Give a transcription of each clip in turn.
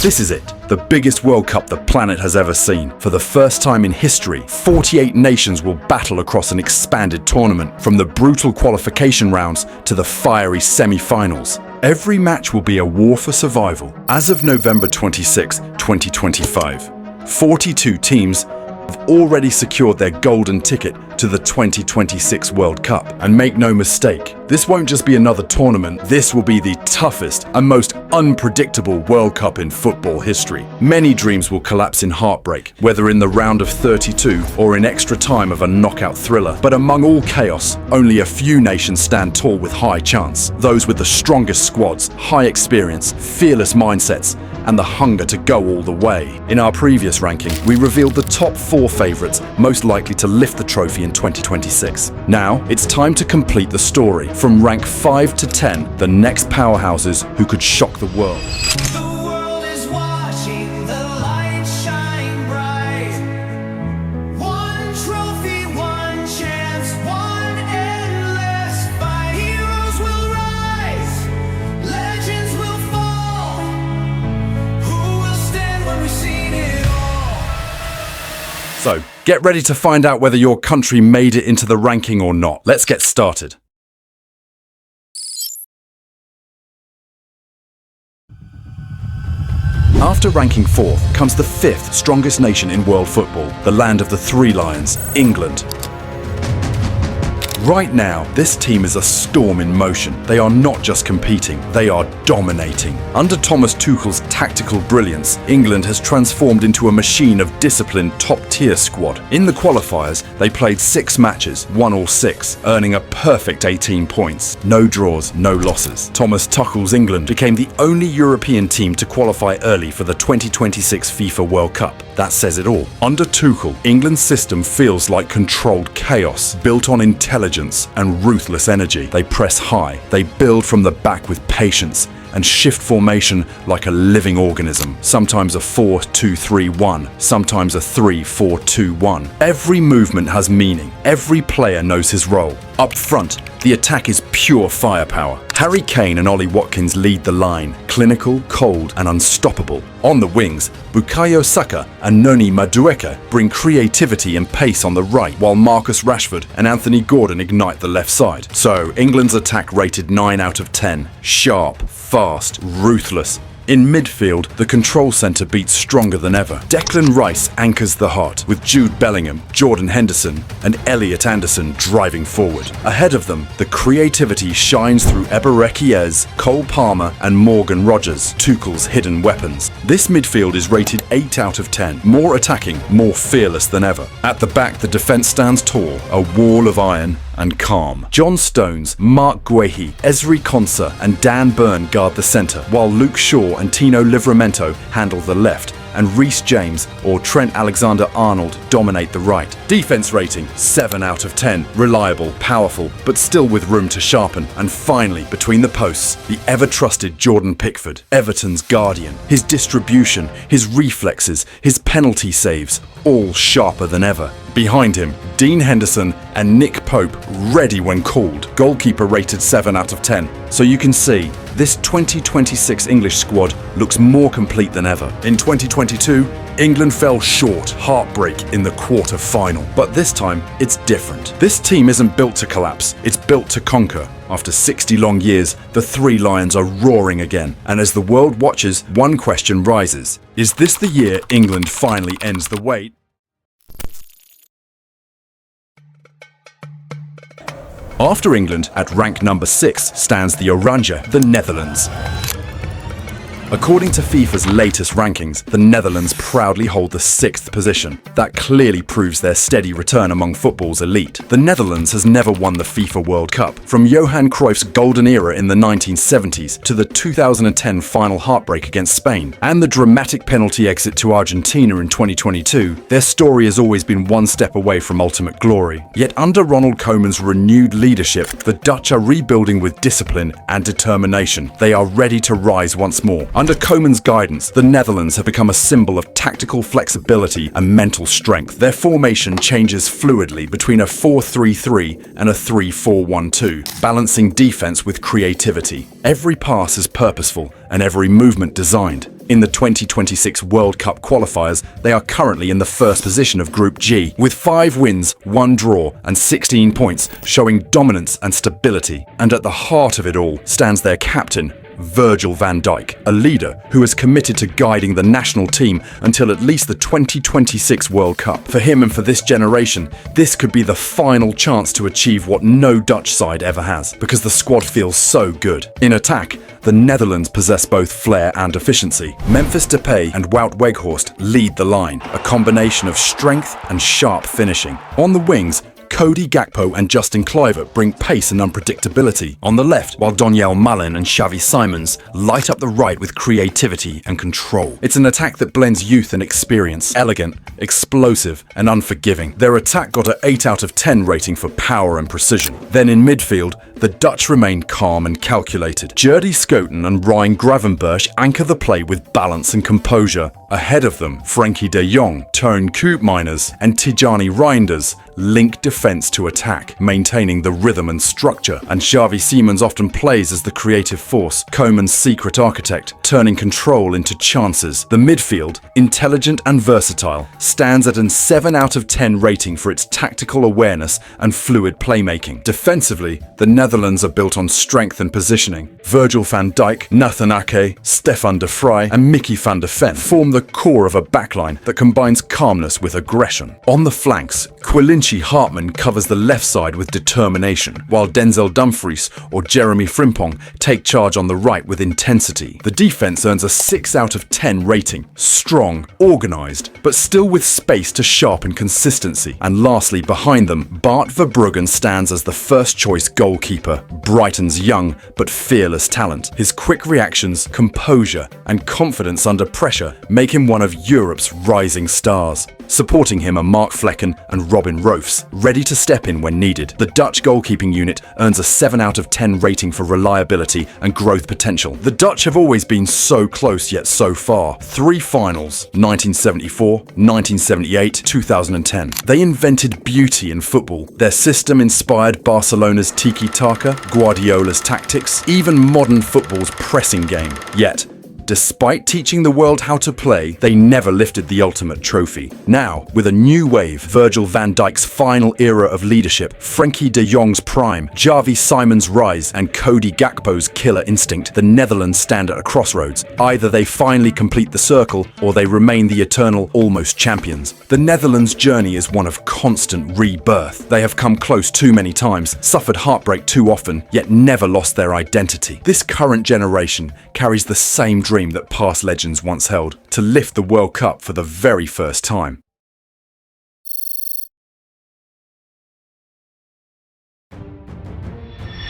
This is it, the biggest World Cup the planet has ever seen. For the first time in history, 48 nations will battle across an expanded tournament, from the brutal qualification rounds to the fiery semi-finals. Every match will be a war for survival. As of November 26, 2025, 42 teams have already secured their golden ticket to the 2026 World Cup. And make no mistake, this won't just be another tournament, this will be the toughest and most unpredictable World Cup in football history. Many dreams will collapse in heartbreak, whether in the round of 32 or in extra time of a knockout thriller. But among all chaos, only a few nations stand tall with high chance. Those with the strongest squads, high experience, fearless mindsets, and the hunger to go all the way. In our previous ranking, we revealed the top 4 favourites most likely to lift the trophy in 2026. Now, it's time to complete the story. From rank 5 to 10, the next powerhouses who could shock the world. The world is watching the lights shine bright. One trophy, one chance, one endless fight. Heroes will rise, legends will fall. Who will stand when we've seen it all? So, get ready to find out whether your country made it into the ranking or not. Let's get started. After ranking 4th comes the 5th strongest nation in world football, the land of the Three Lions, England. Right now, this team is a storm in motion. They are not just competing, they are dominating. Under Thomas Tuchel's tactical brilliance, England has transformed into a machine of disciplined top-tier squad. In the qualifiers, they played 6 matches, won all 6, earning a perfect 18 points. No draws, no losses. Thomas Tuchel's England became the only European team to qualify early for the 2026 FIFA World Cup. That says it all. Under Tuchel, England's system feels like controlled chaos, built on intelligence and ruthless energy. They press high, they build from the back with patience, and shift formation like a living organism. Sometimes a 4-2-3-1, sometimes a 3-4-2-1. Every movement has meaning. Every player knows his role. Up front, the attack is pure firepower. Harry Kane and Ollie Watkins lead the line, clinical, cold, and unstoppable. On the wings, Bukayo Saka and Noni Madueke bring creativity and pace on the right, while Marcus Rashford and Anthony Gordon ignite the left side. So, England's attack rated 9 out of 10. Sharp, fast, ruthless. In midfield, the control centre beats stronger than ever. Declan Rice anchors the heart, with Jude Bellingham, Jordan Henderson, and Elliot Anderson driving forward. Ahead of them, the creativity shines through Eberechiez, Cole Palmer, and Morgan Rogers, Tuchel's hidden weapons. This midfield is rated 8 out of 10, more attacking, more fearless than ever. At the back, the defence stands tall, a wall of iron and calm. John Stones, Mark Guehi, Ezri Konsa, and Dan Burn guard the centre, while Luke Shaw and Tino Livramento handle the left, and Reece James or Trent Alexander-Arnold dominate the right. Defense rating, 7 out of 10. Reliable, powerful, but still with room to sharpen. And finally, between the posts, the ever-trusted Jordan Pickford, Everton's guardian. His distribution, his reflexes, his penalty saves, all sharper than ever. Behind him, Dean Henderson and Nick Pope, ready when called. Goalkeeper rated 7 out of 10. So you can see, this 2026 English squad looks more complete than ever. In 2022, England fell short, heartbreak in the quarter-final. But this time, it's different. This team isn't built to collapse, it's built to conquer. After 60 long years, the Three Lions are roaring again. And as the world watches, one question rises. Is this the year England finally ends the wait? After England, at rank number 6, stands the Oranje, the Netherlands. According to FIFA's latest rankings, the Netherlands proudly hold the 6th position. That clearly proves their steady return among football's elite. The Netherlands has never won the FIFA World Cup. From Johan Cruyff's golden era in the 1970s to the 2010 final heartbreak against Spain and the dramatic penalty exit to Argentina in 2022, their story has always been one step away from ultimate glory. Yet under Ronald Koeman's renewed leadership, the Dutch are rebuilding with discipline and determination. They are ready to rise once more. Under Koeman's guidance, the Netherlands have become a symbol of tactical flexibility and mental strength. Their formation changes fluidly between a 4-3-3 and a 3-4-1-2, balancing defense with creativity. Every pass is purposeful and every movement designed. In the 2026 World Cup qualifiers, they are currently in the first position of Group G, with 5 wins, 1 draw, and 16 points, showing dominance and stability. And at the heart of it all stands their captain, Virgil van Dijk, a leader who is committed to guiding the national team until at least the 2026 World Cup. For him and for this generation, this could be the final chance to achieve what no Dutch side ever has, because the squad feels so good. In attack, the Netherlands possess both flair and efficiency. Memphis Depay and Wout Weghorst lead the line, a combination of strength and sharp finishing. On the wings, Cody Gakpo and Justin Kluivert bring pace and unpredictability on the left, while Donyell Malen and Xavi Simons light up the right with creativity and control. It's an attack that blends youth and experience, elegant, explosive, and unforgiving. Their attack got an 8 out of 10 rating for power and precision. Then in midfield, the Dutch remain calm and calculated. Jurdy Schouten and Ryan Gravenberch anchor the play with balance and composure. Ahead of them, Frenkie de Jong, Teun Koopmeiners, and Tijani Reinders link defense to attack, maintaining the rhythm and structure. And Xavi Simons often plays as the creative force, Koeman's secret architect, turning control into chances. The midfield, intelligent and versatile, stands at an 7 out of 10 rating for its tactical awareness and fluid playmaking. Defensively, the Netherlands are built on strength and positioning. Virgil van Dijk, Nathan Ake, Stefan de Vrij, and Mickey van der Ven form the core of a backline that combines calmness with aggression. On the flanks, Quilinci Hartman covers the left side with determination, while Denzel Dumfries or Jeremy Frimpong take charge on the right with intensity. The defense earns a 6 out of 10 rating. Strong, organized, but still with space to sharpen consistency. And lastly, behind them, Bart Verbruggen stands as the first choice goalkeeper, Brighton's young but fearless talent. His quick reactions, composure, and confidence under pressure make him one of Europe's rising stars. Supporting him are Mark Flecken and Robin Roefs, ready to step in when needed. The Dutch goalkeeping unit earns a 7 out of 10 rating for reliability and growth potential. The Dutch have always been so close yet so far. 3 finals, 1974, 1978, 2010. They invented beauty in football. Their system inspired Barcelona's tiki-taka, Guardiola's tactics, even modern football's pressing game. Yet, despite teaching the world how to play, they never lifted the ultimate trophy. Now, with a new wave, Virgil van Dijk's final era of leadership, Frenkie de Jong's prime, Xavi Simons' rise, and Cody Gakpo's killer instinct, the Netherlands stand at a crossroads. Either they finally complete the circle, or they remain the eternal almost champions. The Netherlands' journey is one of constant rebirth. They have come close too many times, suffered heartbreak too often, yet never lost their identity. This current generation carries the same dream that past legends once held, to lift the World Cup for the very first time.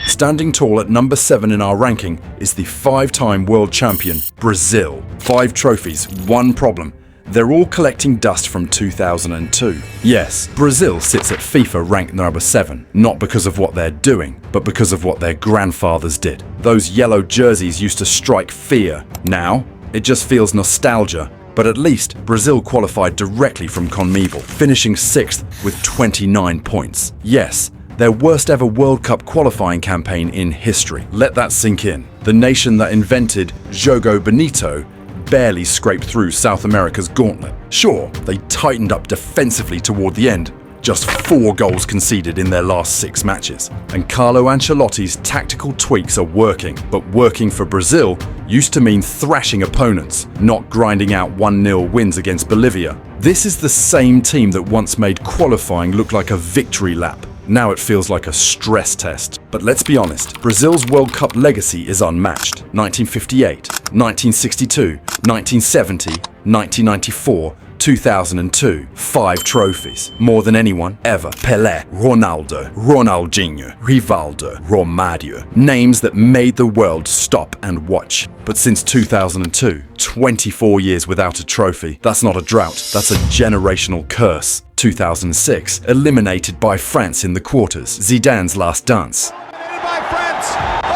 Standing tall at number 7 in our ranking is the 5-time world champion, Brazil. 5 trophies, 1 problem. They're all collecting dust from 2002. Yes, Brazil sits at FIFA ranked number 7, not because of what they're doing, but because of what their grandfathers did. Those yellow jerseys used to strike fear. Now, it just feels nostalgia. But at least, Brazil qualified directly from CONMEBOL, finishing 6th with 29 points. Yes, their worst ever World Cup qualifying campaign in history. Let that sink in. The nation that invented Jogo Bonito barely scraped through South America's gauntlet. Sure, they tightened up defensively toward the end, just 4 goals conceded in their last 6 matches. And Carlo Ancelotti's tactical tweaks are working, but working for Brazil used to mean thrashing opponents, not grinding out 1-0 wins against Bolivia. This is the same team that once made qualifying look like a victory lap. Now it feels like a stress test. But let's be honest, Brazil's World Cup legacy is unmatched. 1958, 1962, 1970, 1994, 2002, 5 trophies, more than anyone ever. Pelé, Ronaldo, Ronaldinho, Rivaldo, Romario, names that made the world stop and watch. But since 2002, 24 years without a trophy. That's not a drought, that's a generational curse. 2006, eliminated by France in the quarters. Zidane's last dance. Eliminated by France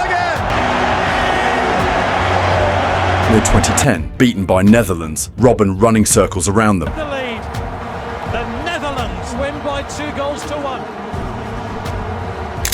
again. In 2010, beaten by Netherlands, Robben running circles around them. The lead. The Netherlands win by 2 goals to 1.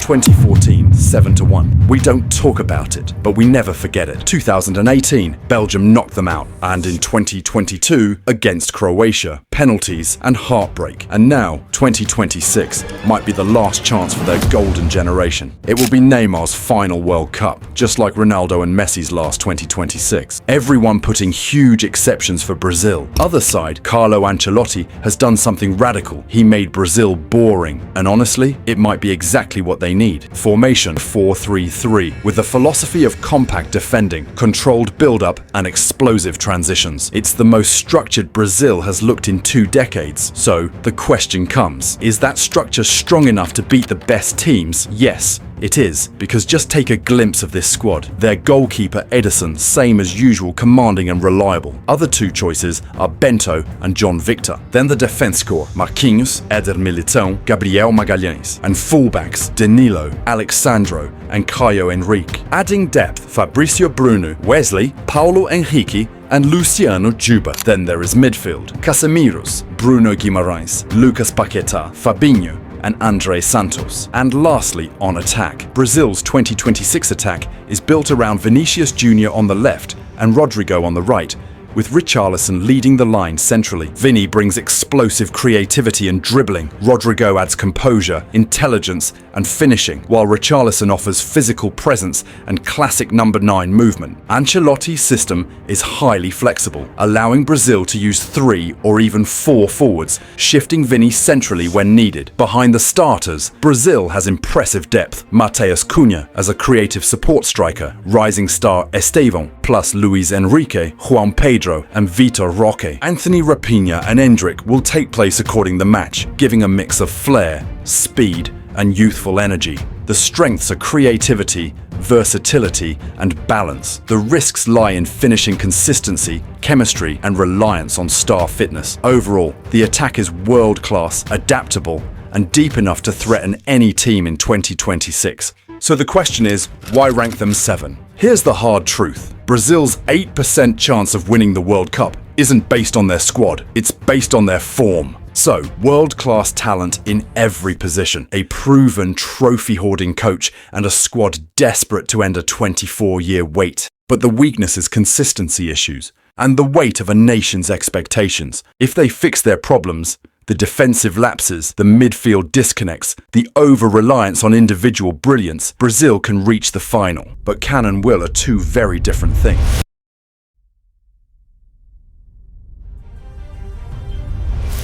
2014, 7-1. We don't talk about it, but we never forget it. 2018, Belgium knocked them out, and in 2022, against Croatia, penalties and heartbreak. And now, 2026 might be the last chance for their golden generation. It will be Neymar's final World Cup, just like Ronaldo and Messi's last 2026. Everyone putting huge exceptions for Brazil. Other side, Carlo Ancelotti has done something radical. He made Brazil boring, and honestly, it might be exactly what they need. Formation 4-3-3, with the philosophy of compact defending, controlled build-up, and explosive transitions. It's the most structured Brazil has looked in 2 decades. So, the question comes, is that structure strong enough to beat the best teams? Yes, it is, because just take a glimpse of this squad. Their goalkeeper Edison, same as usual, commanding and reliable. Other 2 choices are Bento and John Victor. Then the defense core, Marquinhos, Éder Militão, Gabriel Magalhães. And fullbacks, Danilo, Alexandro and Caio Henrique. Adding depth, Fabrício Bruno, Wesley, Paulo Henrique and Luciano Juba. Then there is midfield, Casemiros, Bruno Guimarães, Lucas Paquetá, Fabinho and André Santos. And lastly, on attack. Brazil's 2026 attack is built around Vinicius Jr. on the left and Rodrigo on the right, with Richarlison leading the line centrally. Vini brings explosive creativity and dribbling. Rodrigo adds composure, intelligence and finishing, while Richarlison offers physical presence and classic number 9 movement. Ancelotti's system is highly flexible, allowing Brazil to use 3 or even 4 forwards, shifting Vini centrally when needed. Behind the starters, Brazil has impressive depth. Matheus Cunha as a creative support striker, rising star Estevão, plus Luis Enrique, Juan Pedro and Vitor Roque. Anthony Rapinha and Endrick will take place according the match, giving a mix of flair, speed and youthful energy. The strengths are creativity, versatility and balance. The risks lie in finishing consistency, chemistry and reliance on star fitness. Overall, the attack is world-class, adaptable and deep enough to threaten any team in 2026. So the question is, why rank them 7? Here's the hard truth. Brazil's 8% chance of winning the World Cup isn't based on their squad, it's based on their form. So, world-class talent in every position, a proven trophy-hoarding coach and a squad desperate to end a 24-year wait. But the weakness is consistency issues and the weight of a nation's expectations. If they fix their problems, the defensive lapses, the midfield disconnects, the over-reliance on individual brilliance, Brazil can reach the final. But can and will are 2 very different things.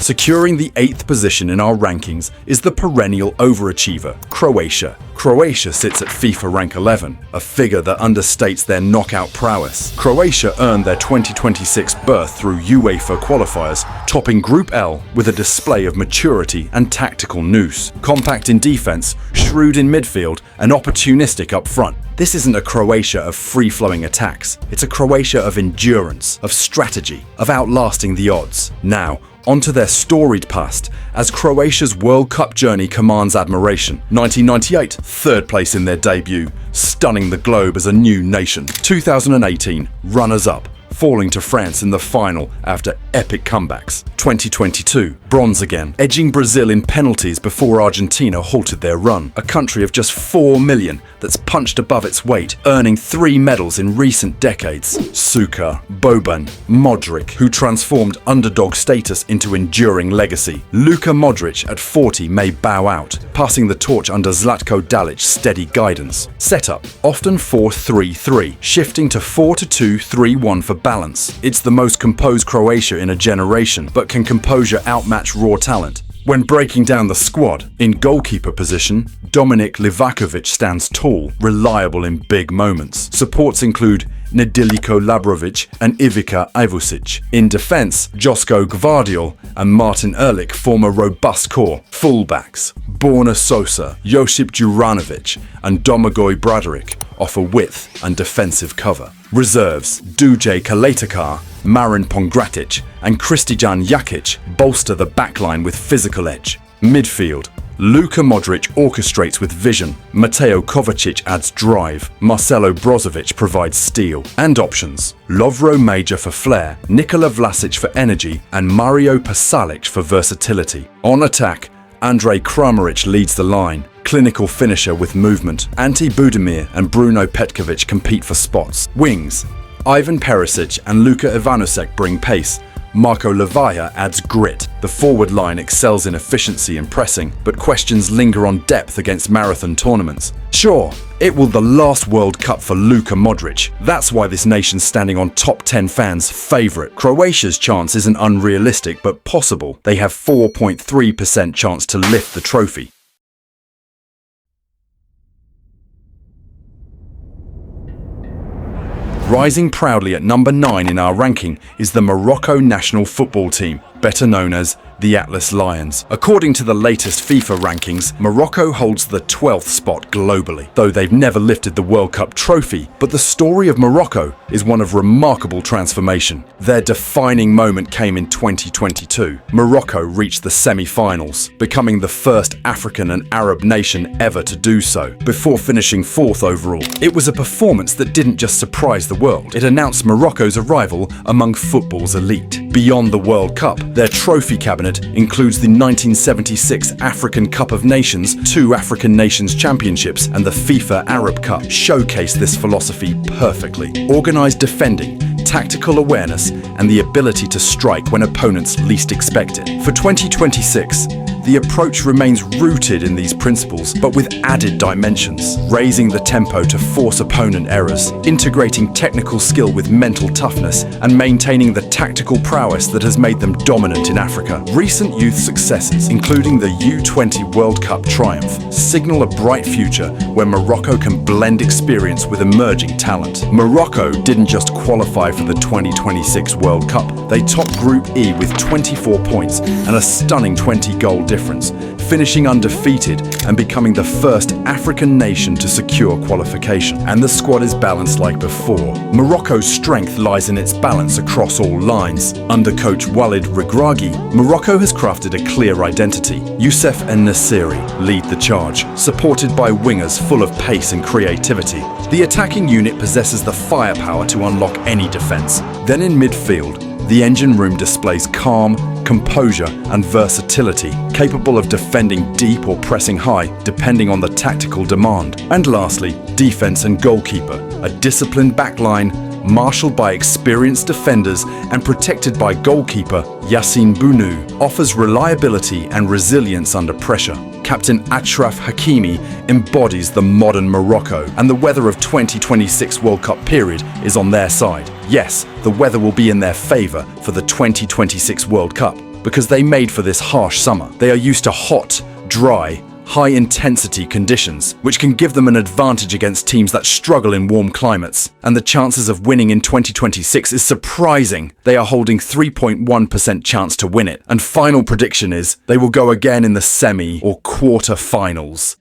Securing the 8th position in our rankings is the perennial overachiever, Croatia. Croatia sits at FIFA rank 11, a figure that understates their knockout prowess. Croatia earned their 2026 berth through UEFA qualifiers, topping Group L with a display of maturity and tactical nous. Compact in defense, shrewd in midfield, and opportunistic up front. This isn't a Croatia of free-flowing attacks. It's a Croatia of endurance, of strategy, of outlasting the odds. Now, onto their storied past, as Croatia's World Cup journey commands admiration. 1998, 3rd place in their debut, stunning the globe as a new nation. 2018, runners-up, falling to France in the final after epic comebacks. 2022, bronze again, edging Brazil in penalties before Argentina halted their run. A country of just 4 million that's punched above its weight, earning 3 medals in recent decades. Suka, Boban, Modric, who transformed underdog status into enduring legacy. Luka Modric at 40 may bow out, passing the torch under Zlatko Dalic's steady guidance. Setup, often 4-3-3, shifting to 4-2-3-1 for balance. It's the most composed Croatia in a generation, but can composure outmatch raw talent? When breaking down the squad, in goalkeeper position, Dominik Livakovic stands tall, reliable in big moments. Supports include Nedeljko Labrovic and Ivica Ivusic. In defense, Josko Gvardiol and Martin Ehrlich form a robust core. Fullbacks, Borna Sosa, Josip Juranovic and Domagoj Bradaric offer width and defensive cover. Reserves, Duje Kaletakar, Marin Pongratic and Kristijan Jakic bolster the backline with physical edge. Midfield, Luka Modric orchestrates with vision, Mateo Kovacic adds drive, Marcelo Brozovic provides steel. And options, Lovro Major for flair, Nikola Vlasic for energy and Mario Pasalic for versatility. On attack, Andrej Kramaric leads the line, clinical finisher with movement. Ante Budimir and Bruno Petkovic compete for spots. Wings. Ivan Perisic and Luka Ivanusek bring pace. Marco Levaya adds grit. The forward line excels in efficiency and pressing, but questions linger on depth against marathon tournaments. Sure, it will the last World Cup for Luka Modric. That's why this nation's standing on top 10 fans' favourite. Croatia's chance isn't unrealistic, but possible. They have 4.3% chance to lift the trophy. Rising proudly at number 9 in our ranking is the Morocco national football team, better known as the Atlas Lions. According to the latest FIFA rankings, Morocco holds the 12th spot globally, though they've never lifted the World Cup trophy. But the story of Morocco is one of remarkable transformation. Their defining moment came in 2022. Morocco reached the semi-finals, becoming the first African and Arab nation ever to do so, before finishing 4th overall. It was a performance that didn't just surprise the world, it announced Morocco's arrival among football's elite. Beyond the World Cup, their trophy cabinet includes the 1976 African Cup of Nations, 2 African Nations Championships, and the FIFA Arab Cup showcase this philosophy perfectly. Organised defending, tactical awareness, and the ability to strike when opponents least expect it. For 2026, the approach remains rooted in these principles, but with added dimensions, raising the tempo to force opponent errors, integrating technical skill with mental toughness, and maintaining the tactical prowess that has made them dominant in Africa. Recent youth successes, including the U20 World Cup triumph, signal a bright future where Morocco can blend experience with emerging talent. Morocco didn't just qualify for the 2026 World Cup, they topped Group E with 24 points and a stunning 20-goal difference, finishing undefeated and becoming the first African nation to secure qualification. And the squad is balanced like before. Morocco's strength lies in its balance across all lines. Under coach Walid Regragui, Morocco has crafted a clear identity. Youssef and Nassiri lead the charge, supported by wingers full of pace and creativity. The attacking unit possesses the firepower to unlock any defense. Then in midfield, the engine room displays calm, composure, and versatility, capable of defending deep or pressing high, depending on the tactical demand. And lastly, defense and goalkeeper, a disciplined backline, marshaled by experienced defenders and protected by goalkeeper Yassine Bounou, offers reliability and resilience under pressure. Captain Achraf Hakimi embodies the modern Morocco, and the weather of 2026 World Cup period is on their side. Yes, the weather will be in their favour for the 2026 World Cup, because they made for this harsh summer. They are used to hot, dry, high-intensity conditions, which can give them an advantage against teams that struggle in warm climates. And the chances of winning in 2026 is surprising. They are holding 3.1% chance to win it. And final prediction is they will go again in the semi or quarter-finals.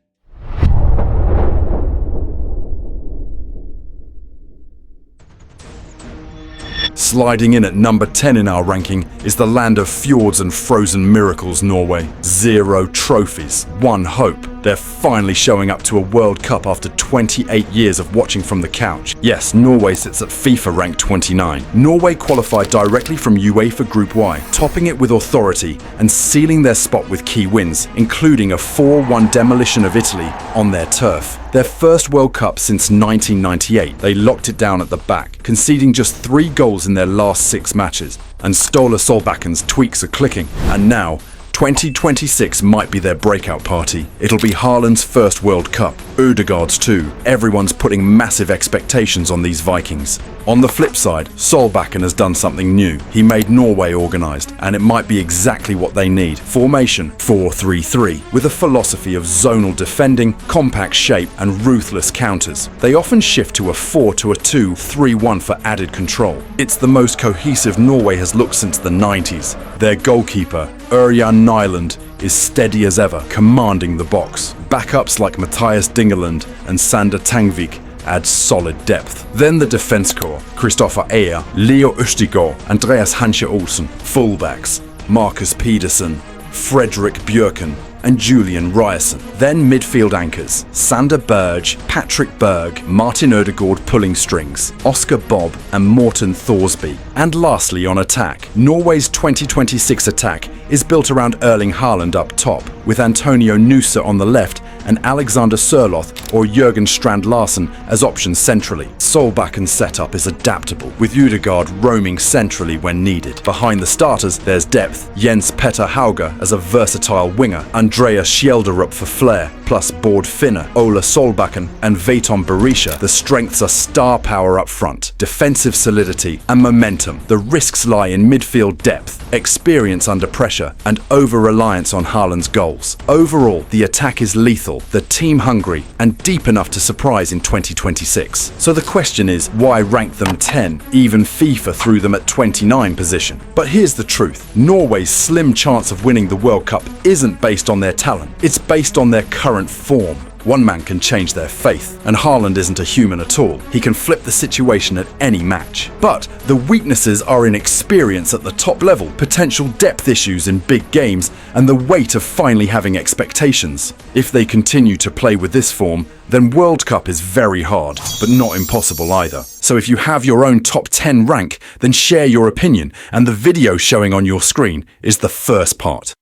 Sliding in at number 10 in our ranking is the land of fjords and frozen miracles, Norway. 0 trophies, 1 hope. They're finally showing up to a World Cup after 28 years of watching from the couch. Yes, Norway sits at FIFA rank 29. Norway qualified directly from UEFA Group Y, topping it with authority and sealing their spot with key wins, including a 4-1 demolition of Italy on their turf. Their first World Cup since 1998, they locked it down at the back, conceding just 3 goals in their last 6 matches. And Ståle Solbakkens tweaks are clicking, and now 2026 might be their breakout party. It'll be Haaland's first World Cup, Ødegaard's too. Everyone's putting massive expectations on these Vikings. On the flip side, Solbakken has done something new. He made Norway organised, and it might be exactly what they need. Formation 4-3-3, with a philosophy of zonal defending, compact shape, and ruthless counters. They often shift to a 4-2, 3-1 for added control. It's the most cohesive Norway has looked since the 90s. Their goalkeeper, Ørjan Nyland, is steady as ever, commanding the box. Backups like Mathias Dingeland and Sander Tangvik add solid depth. Then the defense core, Christopher Ayer, Leo Østigård, Andreas Hansche Olsen. Fullbacks, Marcus Pedersen, Fredrik Bjørken, and Julian Ryerson. Then midfield anchors, Sander Berge, Patrick Berg, Martin Ødegaard pulling strings, Oscar Bob, and Morten Thorsby. And lastly on attack, Norway's 2026 attack is built around Erling Haaland up top, with Antonio Nusa on the left and Alexander Sørloth or Jørgen Strand Larsen as options centrally. Solbakken setup is adaptable, with Ødegaard roaming centrally when needed. Behind the starters, there's depth. Jens Petter Hauge as a versatile winger, Andreas Schjelderup for flair, plus Bård Finne, Ola Solbakken and Veton Berisha. The strengths are star power up front, defensive solidity and momentum. The risks lie in midfield depth, experience under pressure and over-reliance on Haaland's goals. Overall, the attack is lethal, the team hungry and deep enough to surprise in 2026. So the question is, why rank them 10? Even FIFA threw them at 29 position. But here's the truth. Norway's slim chance of winning the World Cup isn't based on their talent. It's based on their current form. One man can change their faith, and Haaland isn't a human at all. He can flip the situation at any match. But the weaknesses are in experience at the top level, potential depth issues in big games, and the weight of finally having expectations. If they continue to play with this form, then World Cup is very hard, but not impossible either. So if you have your own top 10 rank, then share your opinion, and the video showing on your screen is the first part.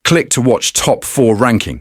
Click to watch top 4 ranking.